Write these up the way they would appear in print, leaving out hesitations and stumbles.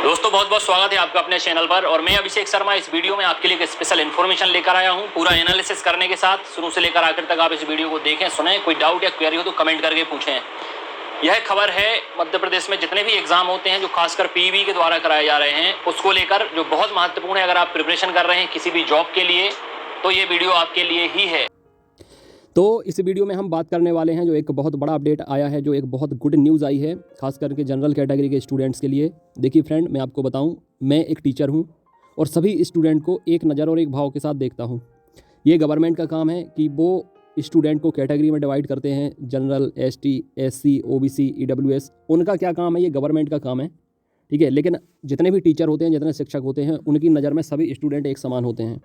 दोस्तों बहुत बहुत स्वागत है आपका अपने चैनल पर। और मैं अभिषेक शर्मा इस वीडियो में आपके लिए एक स्पेशल इन्फॉर्मेशन लेकर आया हूं, पूरा एनालिसिस करने के साथ। शुरू से लेकर आखिर तक आप इस वीडियो को देखें, सुनें। कोई डाउट या क्वेरी हो तो कमेंट करके पूछें। यह खबर है मध्य प्रदेश में जितने भी एग्जाम होते हैं जो खासकर पीईबी के द्वारा कराए जा रहे हैं उसको लेकर, जो बहुत महत्वपूर्ण है। अगर आप प्रिपरेशन कर रहे हैं किसी भी जॉब के लिए तो ये वीडियो आपके लिए ही है। तो इस वीडियो में हम बात करने वाले हैं जो एक बहुत बड़ा अपडेट आया है, जो एक बहुत गुड न्यूज़ आई है खास करके जनरल कैटेगरी के स्टूडेंट्स के लिए। देखिए फ्रेंड, मैं आपको बताऊं, मैं एक टीचर हूं और सभी स्टूडेंट को एक नज़र और एक भाव के साथ देखता हूं। ये गवर्नमेंट का काम है कि वो स्टूडेंट को कैटेगरी में डिवाइड करते हैं, general, ST, SC, OBC, EWS. उनका क्या काम है, ये गवर्नमेंट का काम है, ठीक है। लेकिन जितने भी टीचर होते हैं, जितने शिक्षक होते हैं, उनकी नज़र में सभी स्टूडेंट एक समान होते हैं।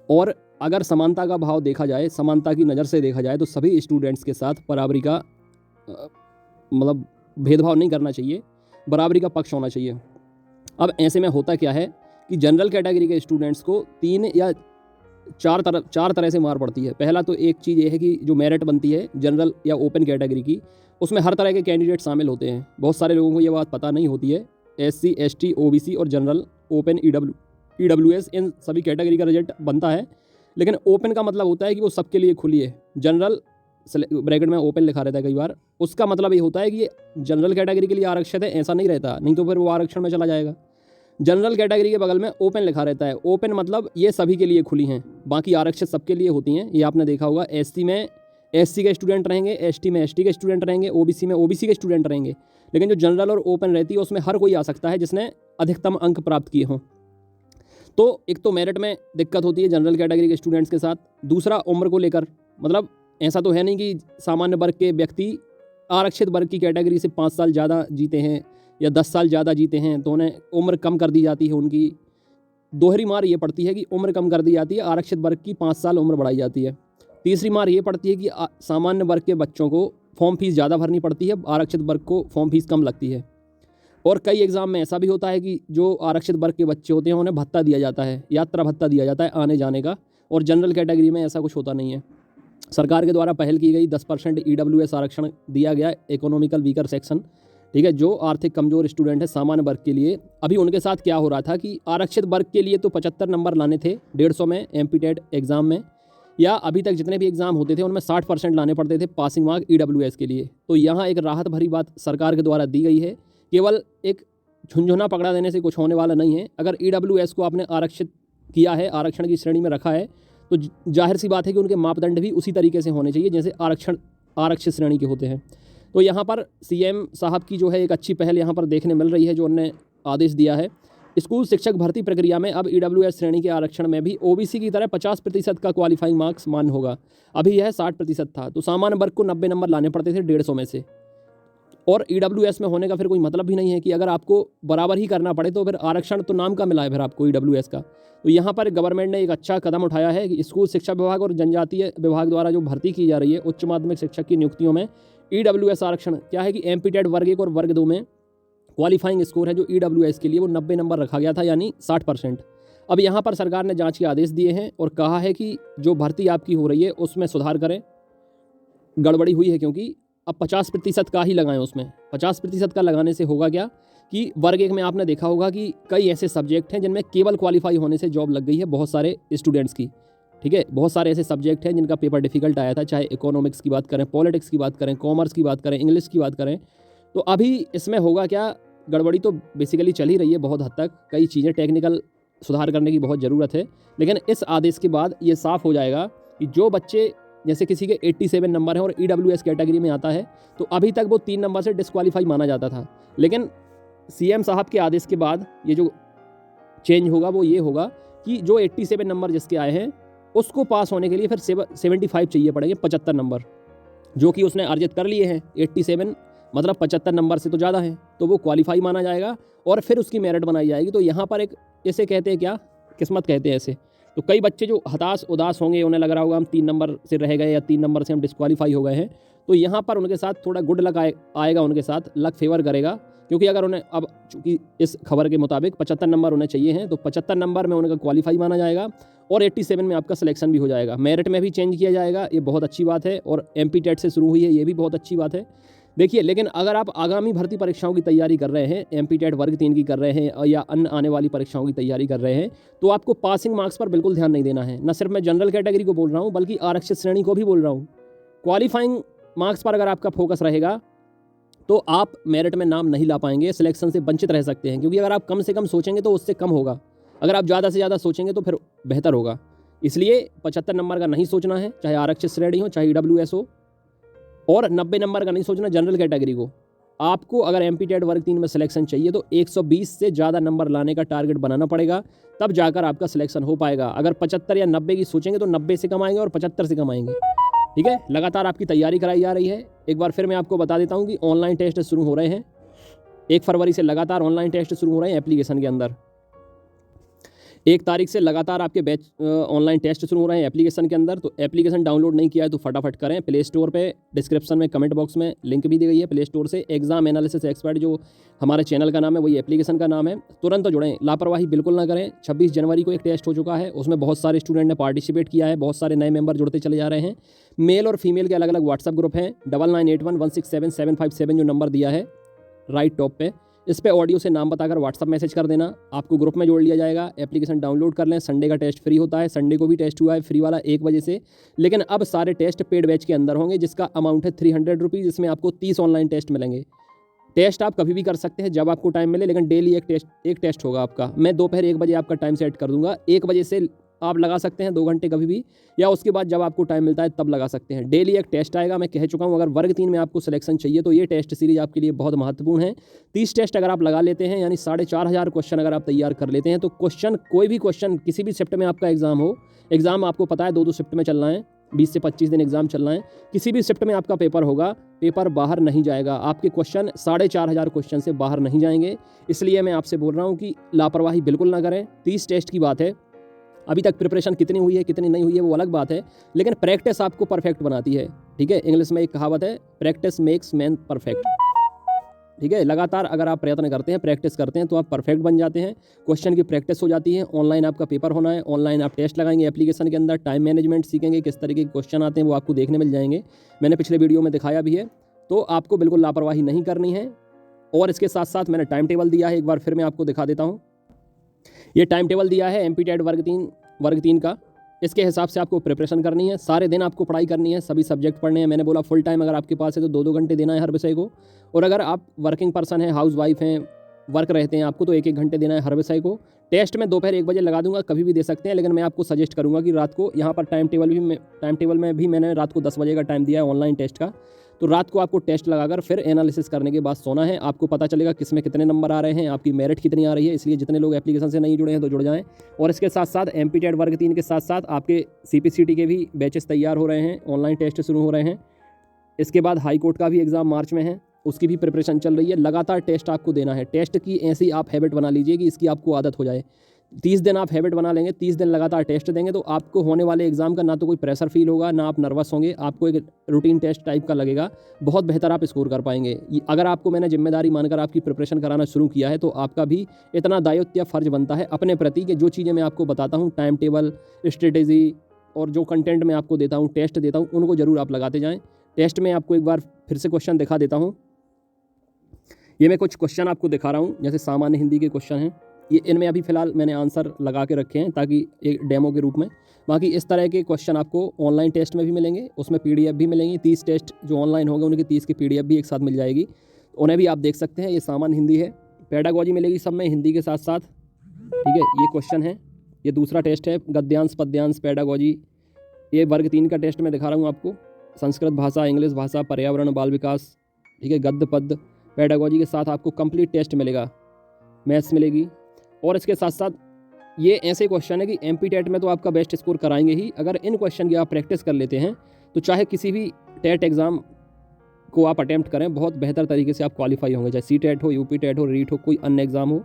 और अगर समानता का भाव देखा जाए, समानता की नज़र से देखा जाए, तो सभी स्टूडेंट्स के साथ बराबरी का मतलब भेदभाव नहीं करना चाहिए, बराबरी का पक्ष होना चाहिए। अब ऐसे में होता क्या है कि जनरल कैटेगरी के स्टूडेंट्स को 3 या 4 तरह से मार पड़ती है। पहला तो एक चीज़ ये है कि जो मेरिट बनती है जनरल या ओपन कैटेगरी की, उसमें हर तरह के कैंडिडेट शामिल होते हैं। बहुत सारे लोगों को ये बात पता नहीं होती है। एससी, एसटी, ओबीसी और जनरल, ओपन, ईडब्ल्यूएस, इन सभी कैटेगरी का रिजल्ट बनता है। लेकिन ओपन का मतलब होता है कि वो सबके लिए खुली है। जनरल ब्रैकेट में ओपन लिखा रहता है कई बार, उसका मतलब ये होता है कि ये जनरल कैटेगरी के लिए आरक्षित है, ऐसा नहीं रहता, नहीं तो फिर वो आरक्षण में चला जाएगा। जनरल कैटेगरी के बगल में ओपन लिखा रहता है। ओपन मतलब ये सभी के लिए खुली हैं, बाकी आरक्षित सबके लिए होती हैं। ये आपने देखा होगा, एससी में एससी के स्टूडेंट रहेंगे, एसटी में एसटी के स्टूडेंट रहेंगे, ओबीसी में ओबीसी के स्टूडेंट रहेंगे। लेकिन जो जनरल और ओपन रहती है उसमें हर कोई आ सकता है जिसने अधिकतम अंक प्राप्त किए हों। तो एक तो मेरिट में दिक्कत होती है जनरल कैटेगरी के स्टूडेंट्स के साथ। दूसरा उम्र को लेकर, मतलब ऐसा तो है नहीं कि सामान्य वर्ग के व्यक्ति आरक्षित वर्ग की कैटेगरी से 5 साल ज़्यादा जीते हैं या 10 साल ज़्यादा जीते हैं तो उन्हें उम्र कम कर दी जाती है। उनकी दोहरी मार ये पड़ती है कि उम्र कम कर दी जाती है, आरक्षित वर्ग की 5 साल उम्र बढ़ाई जाती है। तीसरी मार ये पड़ती है कि सामान्य वर्ग के बच्चों को फॉर्म फीस ज़्यादा भरनी पड़ती है, आरक्षित वर्ग को फॉर्म फीस कम लगती है। और कई एग्ज़ाम में ऐसा भी होता है कि जो आरक्षित वर्ग के बच्चे होते हैं उन्हें भत्ता दिया जाता है, यात्रा भत्ता दिया जाता है आने जाने का। और जनरल कैटेगरी में ऐसा कुछ होता नहीं है। सरकार के द्वारा पहल की गई 10% ईडब्ल्यूएस आरक्षण दिया गया, इकोनॉमिकल वीकर सेक्शन, ठीक है, जो आर्थिक कमजोर स्टूडेंट है सामान्य वर्ग के लिए। अभी उनके साथ क्या हो रहा था कि आरक्षित वर्ग के लिए तो 75 नंबर लाने थे 150 में एमपीटेट एग्ज़ाम में, या अभी तक जितने भी एग्ज़ाम होते थे उनमें 60% लाने पड़ते थे पासिंग मार्क ईडब्ल्यूएस के लिए। तो यहाँ एक राहत भरी बात सरकार के द्वारा दी गई है। केवल एक झुंझुना पकड़ा देने से कुछ होने वाला नहीं है। अगर ईडब्ल्यूएस को आपने आरक्षित किया है, आरक्षण की श्रेणी में रखा है, तो जाहिर सी बात है कि उनके मापदंड भी उसी तरीके से होने चाहिए जैसे आरक्षित श्रेणी के होते हैं। तो यहाँ पर सीएम साहब की जो है एक अच्छी पहल यहाँ पर देखने मिल रही है, जो उन्होंने आदेश दिया है। स्कूल शिक्षक भर्ती प्रक्रिया में अब ईडब्ल्यूएस श्रेणी के आरक्षण में भी ओबीसी की तरह 50% का क्वालिफाइंग मार्क्स मान्य होगा। अभी यह 60% था। तो सामान्य वर्ग को 90 नंबर लाने पड़ते थे 150 में से। और ईडब्ल्यूएस में होने का फिर कोई मतलब भी नहीं है कि अगर आपको बराबर ही करना पड़े तो फिर आरक्षण तो नाम का मिला है फिर आपको ईडब्ल्यूएस का। तो यहाँ पर गवर्नमेंट ने एक अच्छा कदम उठाया है कि स्कूल शिक्षा विभाग और जनजातीय विभाग द्वारा जो भर्ती की जा रही है उच्च माध्यमिक शिक्षक की नियुक्तियों में ईडब्ल्यूएस आरक्षण क्या है कि एमपीटेट वर्ग 1 और वर्ग 2 में क्वालिफाइंग स्कोर है जो ईडब्ल्यूएस के लिए वो 90 नंबर रखा गया था, यानी 60%। अब यहाँ पर सरकार ने जाँच के आदेश दिए हैं और कहा है कि जो भर्ती आपकी हो रही है उसमें सुधार करें। गड़बड़ी हुई है क्योंकि अब 50% का ही लगाएं। उसमें 50% का लगाने से होगा क्या कि वर्ग 1 में आपने देखा होगा कि कई ऐसे सब्जेक्ट हैं जिनमें केवल क्वालिफाई होने से जॉब लग गई है बहुत सारे स्टूडेंट्स की, ठीक है। बहुत सारे ऐसे सब्जेक्ट हैं जिनका पेपर डिफिकल्ट आया था, चाहे इकोनॉमिक्स की बात करें, पॉलिटिक्स की बात करें, कॉमर्स की बात करें, इंग्लिश की बात करें। तो अभी इसमें होगा क्या, गड़बड़ी तो बेसिकली चल ही रही है बहुत हद तक, कई चीज़ें टेक्निकल सुधार करने की बहुत ज़रूरत है। लेकिन इस आदेश के बाद ये साफ़ हो जाएगा कि जो बच्चे, जैसे किसी के 87 नंबर हैं और ईडब्ल्यूएस कैटेगरी में आता है, तो अभी तक वो 3 नंबर से डिस्क्वालीफाई माना जाता था। लेकिन सीएम साहब के आदेश के बाद ये जो चेंज होगा वो ये होगा कि जो 87 नंबर जिसके आए हैं उसको पास होने के लिए फिर 75 चाहिए पड़ेंगे, 75 नंबर, जो कि उसने अर्जित कर लिए हैं। 87 मतलब 75 नंबर से तो ज़्यादा है, तो वो क्वालिफाई माना जाएगा और फिर उसकी मेरिट बनाई जाएगी। तो यहाँ पर एक, इसे कहते हैं क्या, किस्मत कहते हैं ऐसे। तो कई बच्चे जो हताश उदास होंगे, उन्हें लग रहा होगा हम 3 नंबर से रह गए या 3 नंबर से हम डिस्क्वालीफाई हो गए हैं, तो यहाँ पर उनके साथ थोड़ा गुड लक आएगा, उनके साथ लक फेवर करेगा। क्योंकि अगर उन्हें अब, चूँकि इस खबर के मुताबिक 75 नंबर उन्हें चाहिए हैं, तो 75 नंबर में उनका क्वालिफाई माना जाएगा और 87 में आपका सिलेक्शन भी हो जाएगा। मेरिट में भी चेंज किया जाएगा, ये बहुत अच्छी बात है। और एमपी टेट से शुरू हुई है, ये भी बहुत अच्छी बात है। देखिए, लेकिन अगर आप आगामी भर्ती परीक्षाओं की तैयारी कर रहे हैं, एमपी-टेट वर्ग 3 की कर रहे हैं या अन्य आने वाली परीक्षाओं की तैयारी कर रहे हैं, तो आपको पासिंग मार्क्स पर बिल्कुल ध्यान नहीं देना है। न सिर्फ मैं जनरल कैटेगरी को बोल रहा हूँ, बल्कि आरक्षित श्रेणी को भी बोल रहा हूँ। क्वालिफाइंग मार्क्स पर अगर आपका फोकस रहेगा तो आप मेरिट में नाम नहीं ला पाएंगे, सिलेक्शन से वंचित रह सकते हैं, क्योंकि अगर आप कम से कम सोचेंगे तो उससे कम होगा। अगर आप ज़्यादा से ज़्यादा सोचेंगे तो फिर बेहतर होगा। इसलिए 75 नंबर का नहीं सोचना है, चाहे आरक्षित श्रेणी हो, चाहे ईडब्ल्यूएस हो, और 90 नंबर का नहीं सोचना जनरल कैटेगरी को। आपको अगर एमपी-टेट वर्ग 3 में सिलेक्शन चाहिए तो 120 से ज़्यादा नंबर लाने का टारगेट बनाना पड़ेगा, तब जाकर आपका सिलेक्शन हो पाएगा। अगर 75 या 90 की सोचेंगे तो 90 से कमाएंगे और 75 से कमाएंगे। ठीक है, लगातार आपकी तैयारी कराई जा रही है। एक बार फिर मैं आपको बता देता हूँ कि ऑनलाइन टेस्ट शुरू हो रहे हैं। 1 फरवरी से लगातार ऑनलाइन टेस्ट शुरू हो रहे हैं एप्लीकेशन के अंदर। 1 तारीख से लगातार आपके बैच ऑनलाइन टेस्ट शुरू हो रहे हैं एप्लीकेशन के अंदर। तो एप्लीकेशन डाउनलोड नहीं किया है तो फटाफट करें। प्ले स्टोर पे डिस्क्रिप्शन में कमेंट बॉक्स में लिंक भी दी गई है प्ले स्टोर से। एग्जाम एनालिसिस एक्सपर्ट जो हमारे चैनल का नाम है, वही एप्लीकेशन का नाम है। तुरंत जुड़ें, लापरवाही बिल्कुल ना करें। 26 जनवरी को एक टेस्ट हो चुका है, उसमें बहुत सारे स्टूडेंट ने पार्टिसिपेट किया है, बहुत सारे नए मेंबर जुड़ते चले जा रहे हैं। मेल और फीमेल के अलग अलग व्हाट्सअप ग्रुप हैं। 9981167757 जो नंबर दिया है राइट टॉप पे, इस पे ऑडियो से नाम बताकर व्हाट्सअप मैसेज कर देना, आपको ग्रुप में जोड़ लिया जाएगा। एप्लीकेशन डाउनलोड कर लें। संडे का टेस्ट फ्री होता है, संडे को भी टेस्ट हुआ है फ्री वाला 1 बजे से। लेकिन अब सारे टेस्ट पेड बैच के अंदर होंगे, जिसका अमाउंट है 300 रुपीज़। इसमें आपको 30 ऑनलाइन टेस्ट मिलेंगे। टेस्ट आप कभी भी कर सकते हैं जब आपको टाइम मिले, लेकिन डेली एक टेस्ट होगा आपका। मैं दोपहर 1 बजे आपका टाइम सेट कर दूंगा। 1 बजे से आप लगा सकते हैं 2 घंटे कभी भी, या उसके बाद जब आपको टाइम मिलता है तब लगा सकते हैं। डेली एक टेस्ट आएगा। मैं कह चुका हूं, अगर वर्ग 3 में आपको सिलेक्शन चाहिए तो ये टेस्ट सीरीज आपके लिए बहुत महत्वपूर्ण है। 30 टेस्ट अगर आप लगा लेते हैं, यानी 4500 क्वेश्चन अगर आप तैयार कर लेते हैं, तो क्वेश्चन कोई भी क्वेश्चन किसी भी शिफ्ट में आपका एग्जाम हो, एग्जाम आपको पता है 2-2 शिफ्ट में चलना है, 20 से 25 दिन एग्जाम चलना है, किसी भी शिफ्ट में आपका पेपर होगा, पेपर बाहर नहीं जाएगा। आपके क्वेश्चन 4500 क्वेश्चन से बाहर नहीं जाएंगे। इसलिए मैं आपसे बोल रहा हूँ कि लापरवाही बिल्कुल ना करें। 30 टेस्ट की बात है, अभी तक प्रिपरेशन कितनी हुई है कितनी नहीं हुई है वो अलग बात है, लेकिन प्रैक्टिस आपको परफेक्ट बनाती है। ठीक है, इंग्लिश में एक कहावत है, प्रैक्टिस मेक्स मैन परफेक्ट। ठीक है, लगातार अगर आप प्रयत्न करते हैं, प्रैक्टिस करते हैं, तो आप परफेक्ट बन जाते हैं। क्वेश्चन की प्रैक्टिस हो जाती है। ऑनलाइन आपका पेपर होना है, ऑनलाइन आप टेस्ट लगाएंगे एप्लीकेशन के अंदर, टाइम मैनेजमेंट सीखेंगे, किस तरीके के क्वेश्चन आते हैं वो आपको देखने मिल जाएंगे। मैंने पिछले वीडियो में दिखाया भी है। तो आपको बिल्कुल लापरवाही नहीं करनी है। और इसके साथ साथ मैंने टाइम टेबल दिया है, एक बार फिर मैं आपको दिखा देता हूँ। ये टाइम टेबल दिया है एमपी-टेट वर्ग 3 का। इसके हिसाब से आपको प्रिपरेशन करनी है। सारे दिन आपको पढ़ाई करनी है, सभी सब्जेक्ट पढ़ने हैं। मैंने बोला फुल टाइम अगर आपके पास है तो 2-2 घंटे देना है हर विषय को। और अगर आप वर्किंग पर्सन हैं, हाउस वाइफ हैं, वर्क रहते हैं आपको, तो 1-1 घंटे देना है हर विषय को। टेस्ट में दोपहर 1 बजे लगा दूंगा, कभी भी दे सकते हैं, लेकिन मैं आपको सजेस्ट करूंगा कि रात को, यहाँ पर टाइम टेबल में भी मैंने रात को 10 बजे का टाइम दिया है ऑनलाइन टेस्ट का। तो रात को आपको टेस्ट लगाकर फिर एनालिसिस करने के बाद सोना है। आपको पता चलेगा किसमें कितने नंबर आ रहे हैं, आपकी मेरिट कितनी आ रही है। इसलिए जितने लोग एप्लीकेशन से नहीं जुड़े हैं तो जुड़ जाएं। और इसके साथ साथ एमपी-टेट वर्ग 3 के साथ साथ आपके सीपीसीटी के भी बैचेस तैयार हो रहे हैं, ऑनलाइन टेस्ट शुरू हो रहे हैं। इसके बाद हाई कोर्ट का भी एग्ज़ाम मार्च में है, उसकी भी प्रिपरेशन चल रही है। लगातार टेस्ट आपको देना है। टेस्ट की ऐसी आप हैबिट बना लीजिए कि इसकी आपको आदत हो जाए। 30 दिन आप हैबिट बना लेंगे, 30 दिन लगातार टेस्ट देंगे, तो आपको होने वाले एग्जाम का ना तो कोई प्रेशर फील होगा, ना आप नर्वस होंगे। आपको एक रूटीन टेस्ट टाइप का लगेगा, बहुत बेहतर आप स्कोर कर पाएंगे। अगर आपको मैंने जिम्मेदारी मानकर आपकी प्रिपरेशन कराना शुरू किया है, तो आपका भी इतना दायित्व या फ़र्ज बनता है अपने प्रति कि जो चीज़ें मैं आपको बताता हूँ, टाइम टेबल, स्ट्रेटेजी और जो कंटेंट मैं आपको देता हूँ, टेस्ट देता हूँ, उनको ज़रूर आप लगाते जाएँ। टेस्ट में आपको एक बार फिर से क्वेश्चन दिखा देता हूँ। ये मैं कुछ क्वेश्चन आपको दिखा रहा हूँ, जैसे सामान्य हिंदी के क्वेश्चन हैं। ये इनमें अभी फ़िलहाल मैंने आंसर लगा के रखे हैं ताकि एक डेमो के रूप में। बाकी इस तरह के क्वेश्चन आपको ऑनलाइन टेस्ट में भी मिलेंगे, उसमें पीडीएफ भी मिलेंगी। 30 टेस्ट जो ऑनलाइन होंगे उनकी 30 की पीडीएफ भी एक साथ मिल जाएगी, उन्हें भी आप देख सकते हैं। ये सामान्य हिंदी है, पेडागॉजी मिलेगी सब में हिंदी के साथ साथ। ठीक है, ये क्वेश्चन है। ये दूसरा टेस्ट है, गद्यांश पद्यांश पेडागॉजी। ये वर्ग 3 का टेस्ट मैं दिखा रहा हूँ आपको। संस्कृत भाषा, इंग्लिश भाषा, पर्यावरण, बाल विकास, ठीक है, गद्य पद्य, पेडागॉजी के साथ आपको कंप्लीट टेस्ट मिलेगा। मैथ्स मिलेगी। और इसके साथ साथ ये ऐसे क्वेश्चन है कि एमपी-टेट में तो आपका बेस्ट स्कोर कराएंगे ही। अगर इन क्वेश्चन की आप प्रैक्टिस कर लेते हैं तो चाहे किसी भी टेट एग्ज़ाम को आप अटैम्प्ट करें, बहुत बेहतर तरीके से आप क्वालिफाई होंगे। चाहे सी-टेट हो, यूपी-टेट हो, रीट हो, कोई अन्य एग्जाम हो।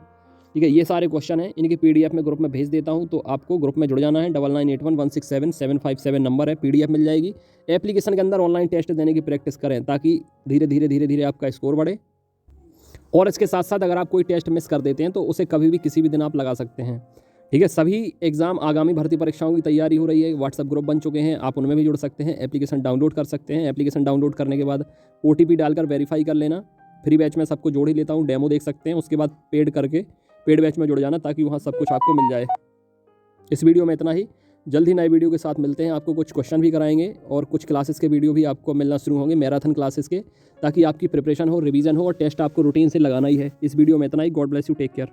ठीक है, ये सारे क्वेश्चन हैं, इनकी पीडीएफ में ग्रुप में भेज देता हूँ, तो आपको ग्रुप में जुड़ जाना है। 9981167757 नंबर है, पीडीएफ मिल जाएगी। एप्लीकेशन के अंदर ऑनलाइन टेस्ट देने की प्रैक्टिस करें ताकि धीरे धीरे आपका स्कोर बढ़े। और इसके साथ साथ अगर आप कोई टेस्ट मिस कर देते हैं तो उसे कभी भी किसी भी दिन आप लगा सकते हैं। ठीक है। सभी एग्ज़ाम आगामी भर्ती परीक्षाओं की तैयारी हो रही है, व्हाट्सएप ग्रुप बन चुके हैं, आप उनमें भी जुड़ सकते हैं। एप्लीकेशन डाउनलोड कर सकते हैं। एप्लीकेशन डाउनलोड करने के बाद OTP डालकर वेरीफाई कर लेना। फ्री बैच में सबको जोड़ ही लेता हूँ, डेमो देख सकते हैं। उसके बाद पेड करके पेड बैच में जुड़ जाना, ताकि वहाँ सब कुछ आपको मिल जाए। इस वीडियो में इतना ही। जल्द ही नए वीडियो के साथ मिलते हैं। आपको कुछ क्वेश्चन भी कराएंगे और कुछ क्लासेस के वीडियो भी आपको मिलना शुरू होंगे, मैराथन क्लासेस के, ताकि आपकी प्रिपरेशन हो, रिवीजन हो और टेस्ट आपको रूटीन से लगाना ही है। इस वीडियो में इतना ही। God bless you, take care.